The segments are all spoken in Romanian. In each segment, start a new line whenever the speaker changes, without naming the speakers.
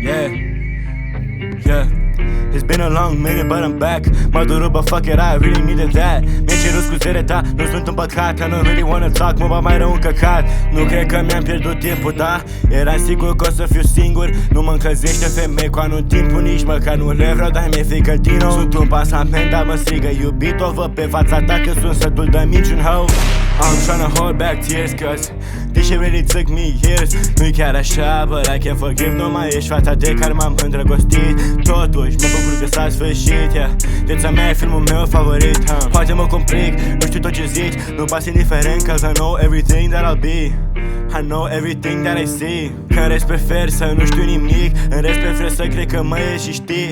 Yeah, yeah. It's been a long minute, but I'm back. M-a durut, but fuck it, I really needed that. Mi-ai cerut scuzele, da, nu sunt un păcat. I don't really wanna talk, mă bat mai rău un căcat. Nu cred că mi-am pierdut timpul, da. Eram sigur că o să fiu singur. Nu mă încălzește femei cu anul timpul. Nici măcar nu le vreau, dar mi-e frică din nou. Sunt un pasament, dar mă strigă iubit. O văd pe fața ta că sunt sătul de minciuni, ho. I'm tryna hold back tears, cause this shit really took me years. Nu-i chiar așa, but I can't forgive. Nu mai ești fața de care m-am îndrăgostit. Totuși, mă bucur că s-a sfârșit, yeah. Viața mea e filmul meu favorit, Poate mă complic, nu știu tot ce zici. Nu pas indiferent, cause I know everything that I'll be. I know everything that I see. Că în rest prefer să nu știu nimic. În rest prefer să cred că mă ieși și știi.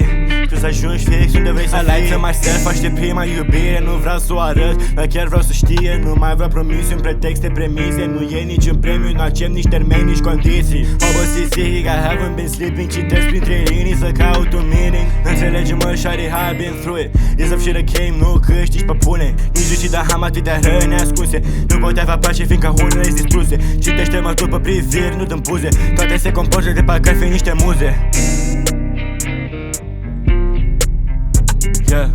Tu să ajungi fix unde vrei să fii. I like to myself, aștept prima iubire. Nu vreau să o arăt, dar chiar vreau să știe. Nu mai vreau promisiuni, pretexte, premize. Nu e niciun premiu, nu accept nici termeni, nici condiții. Obosit zilnic, I haven't been sleeping. Citesc printre linii să caut un meaning. Înțelege-mă, shawty, how I've been through it. Years of shit that came, nu câștigi pe pune. Nici duci, dar am atâtea răni ascunse. Nu pot avea pace, fiindcă unele-s distruse. Citește-mă după priviri, nu dăm buze. Toate se comportă de parcă ar fi niște muze. Yeah.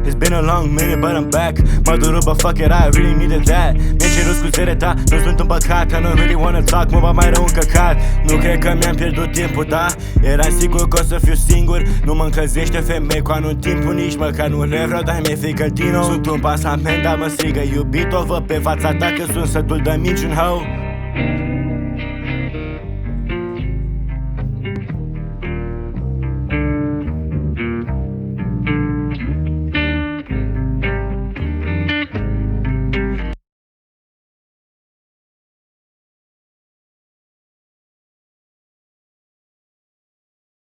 It's been a long minute, but I'm back. M-a durut, but fuck it, I really needed that. Mi-ai cerut scuzele, da, nu sunt un păcat. I don't really wanna talk, mă bat mai rău un căcat. Nu cred că mi-am pierdut timpul, da. Eram sigur că o să fiu singur. Nu mă încălzește femei cu anul timpul. Nici măcar nu le vreau, dar mi-e frică din nou. Sunt un pasament, dar mă strigă iubit. O văd pe fața ta că sunt sătul de minciuni, ho.